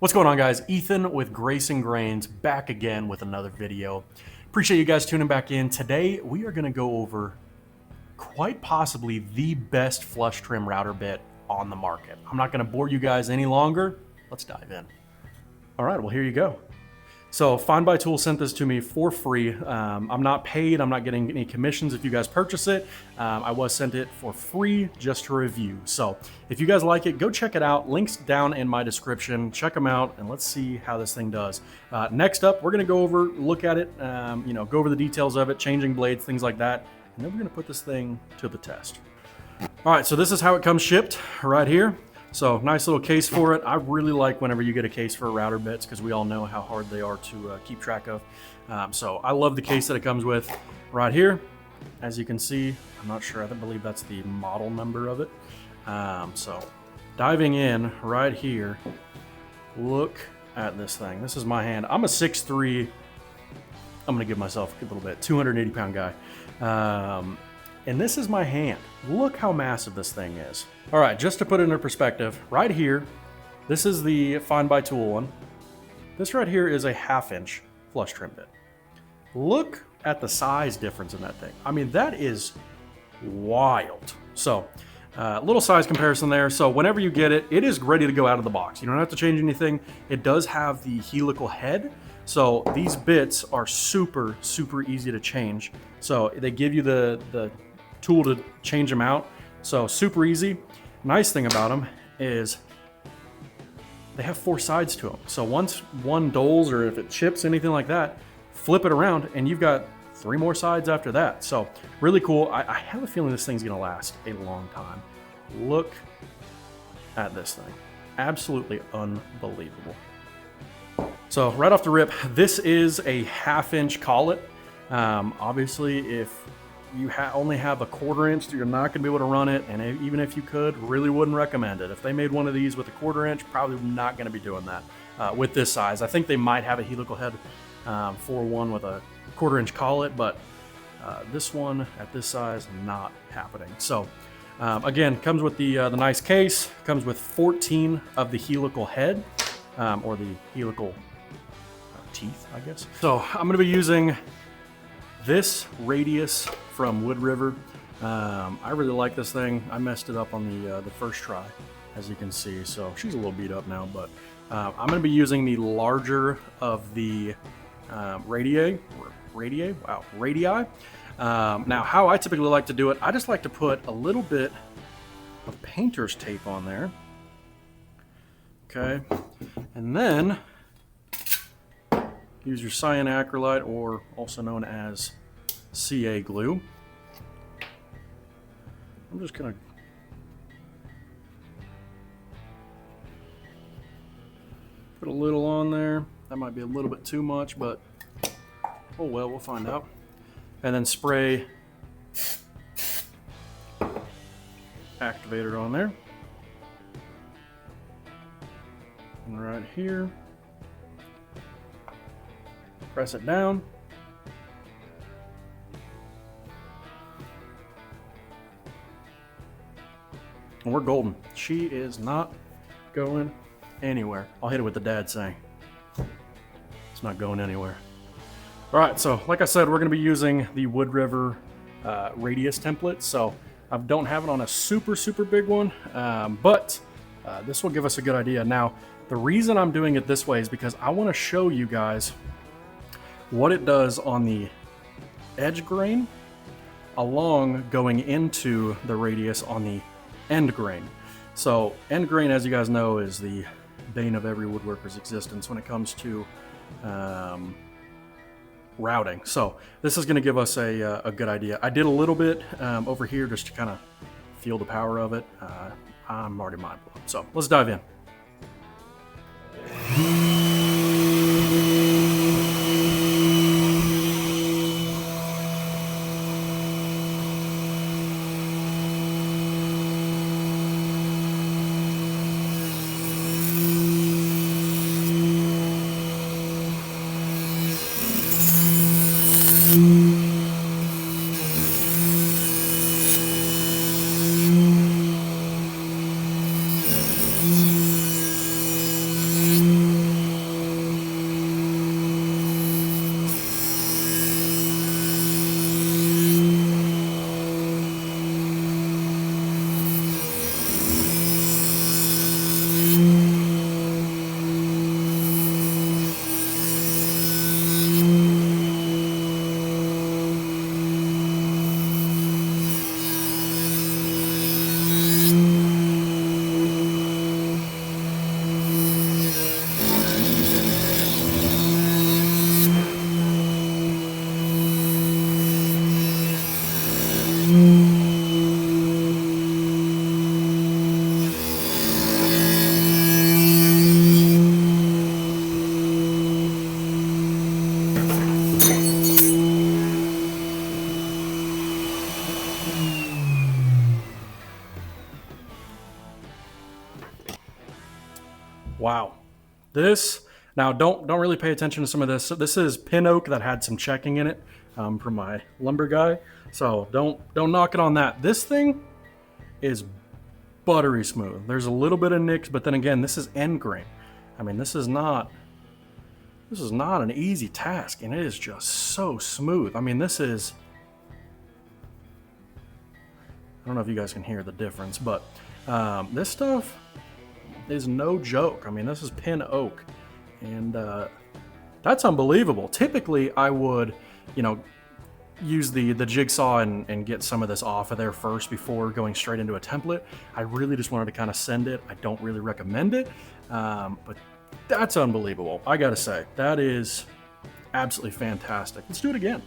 What's going on, guys? Ethan with Grace and Grains back again with another video. Appreciate you guys tuning back in. Today we are going to go over quite possibly the best flush trim router bit on the market. I'm not going to bore you guys any longer. Let's dive in. All right, well, here you go. So FindBuyTool sent this to me for free. I'm not paid. I'm not getting any commissions if you guys purchase it. I was sent it for free just to review. So if you guys like it, go check it out. Links down in my description. Check them out and let's see how this thing does. Next up, we're gonna go over, look at it, go over the details of it, changing blades, things like that. And then we're gonna put this thing to the test. All right, so this is how it comes shipped right here. So nice little case for it. I really like whenever you get a case for router bits because we all know how hard they are to keep track of. So I love the case that it comes with right here. As you can see, I'm not sure, I believe that's the model number of it. So diving in right here, look at this thing. This is my hand. I'm a 6'3", I'm gonna give myself a little bit, 280 pound guy. And this is my hand. Look how massive this thing is. All right, just to put it into perspective, right here, this is the FindBuyTool one. This right here is a 1/2 inch flush trim bit. Look at the size difference in that thing. I mean, that is wild. So, little size comparison there. So whenever you get it, it is ready to go out of the box. You don't have to change anything. It does have the helical head. So these bits are super, super easy to change. So they give you the tool to change them out. So super easy. Nice thing about them is they have 4 sides to them. So once one dulls or if it chips, anything like that, flip it around and you've got 3 more sides after that. So really cool. I have a feeling this thing's gonna last a long time. Look at this thing. Absolutely unbelievable. So right off the rip, this is a 1/2 inch collet. Obviously, if you only have a 1/4 inch, you're not gonna be able to run it. And even if you could, really wouldn't recommend it. If they made one of these with a 1/4 inch, probably not gonna be doing that with this size. I think they might have a helical head for one with a 1/4 inch collet, but this one at this size, not happening. So again, comes with the nice case, comes with 14 of the helical head, or the helical teeth, I guess. So I'm gonna be using this radius from Wood River. I really like this thing. I messed it up on the first try, as you can see. So she's a little beat up now, but I'm gonna be using the larger of the radii. Now how I typically like to do it, I just like to put a little bit of painter's tape on there. Okay, and then use your cyanacrylate, or also known as CA glue. I'm just gonna put a little on there. That might be a little bit too much, but oh well, we'll find out. And then spray activator on there. And right here, press it down. And we're golden. She is not going anywhere. I'll hit it with the dad saying. It's not going anywhere. All right, so like I said, we're gonna be using the Wood River radius template. So I don't have it on a super, super big one, but this will give us a good idea. Now, the reason I'm doing it this way is because I wanna show you guys what it does on the edge grain along going into the radius on the end grain. So end grain, as you guys know, is the bane of every woodworker's existence when it comes to routing. So this is going to give us a good idea. I did a little bit over here just to kind of feel the power of it. I'm already mind blown. So let's dive in. This, now don't really pay attention to some of this. So this is pin oak that had some checking in it from my lumber guy. So don't knock it on that. This thing is buttery smooth. There's a little bit of nicks, but then again, this is end grain. I mean, this is not an easy task, and it is just so smooth. I mean, this is, I don't know if you guys can hear the difference, but this stuff is no joke. I mean, this is pin oak, and that's unbelievable. Typically, I would, use the jigsaw and get some of this off of there first before going straight into a template. I really just wanted to kind of send it. I don't really recommend it, but that's unbelievable. I gotta say, that is absolutely fantastic. Let's do it again.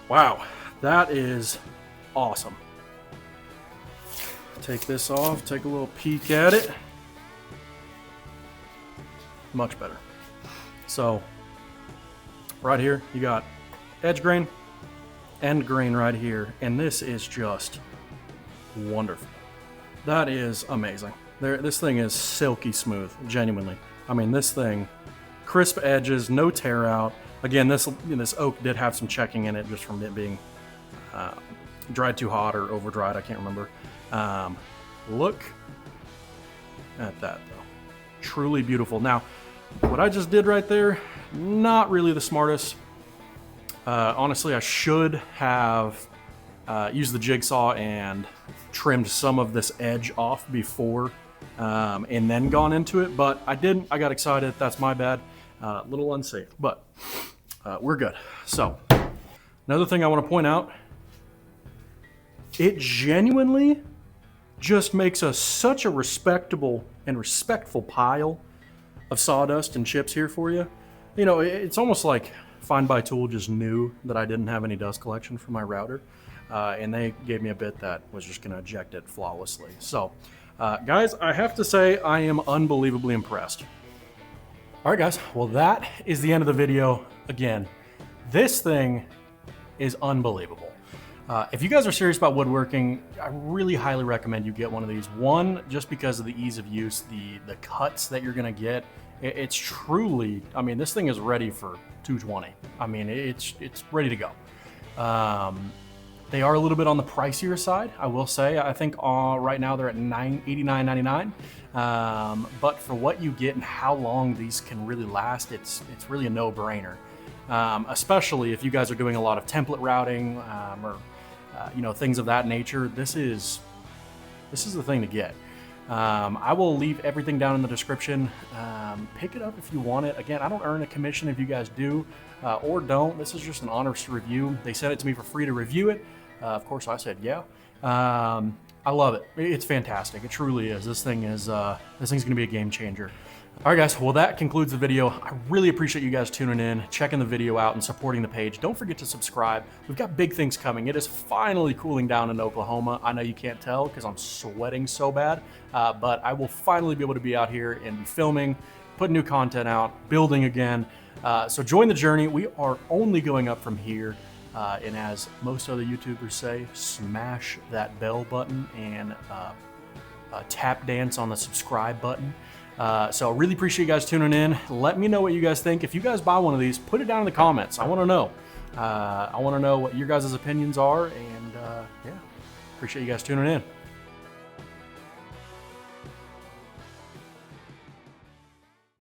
Wow, that is awesome. Take this off, take a little peek at it. Much better. So, right here, you got edge grain, end grain right here, and this is just wonderful. That is amazing. This thing is silky smooth, genuinely. I mean, this thing, crisp edges, no tear out. Again, this oak did have some checking in it just from it being dried too hot or over dried. I can't remember. Look at that though. Truly beautiful. Now, what I just did right there, not really the smartest. Honestly, I should have used the jigsaw and trimmed some of this edge off before and then gone into it, but I didn't. I got excited. That's my bad. A little unsafe, but we're good. So, another thing I want to point out, it genuinely just makes such a respectable and respectful pile of sawdust and chips here for you. You know, it's almost like FindBuyTool just knew that I didn't have any dust collection for my router, and they gave me a bit that was just going to eject it flawlessly. So, guys, I have to say I am unbelievably impressed. All right, guys, well, that is the end of the video. Again, this thing is unbelievable. If you guys are serious about woodworking, I really highly recommend you get one of these. One, just because of the ease of use, the cuts that you're gonna get. It's truly, I mean, this thing is ready for 220. I mean, it's ready to go. They are a little bit on the pricier side, I will say. I think right now they're at $89.99. But for what you get and how long these can really last, it's really a no-brainer. Especially if you guys are doing a lot of template routing or things of that nature. This is the thing to get. I will leave everything down in the description. Pick it up if you want it. Again, I don't earn a commission if you guys do or don't. This is just an honest review. They sent it to me for free to review it. Of course, I said yeah. I love it. It's fantastic. It truly is. This thing's going to be a game changer. All right, guys. Well, that concludes the video. I really appreciate you guys tuning in, checking the video out, and supporting the page. Don't forget to subscribe. We've got big things coming. It is finally cooling down in Oklahoma. I know you can't tell because I'm sweating so bad, but I will finally be able to be out here and be filming, putting new content out, building again. So join the journey. We are only going up from here. And as most other YouTubers say, smash that bell button and tap dance on the subscribe button. So I really appreciate you guys tuning in. Let me know what you guys think. If you guys buy one of these, put it down in the comments. I want to know. I want to know what your guys' opinions are, and yeah, appreciate you guys tuning in.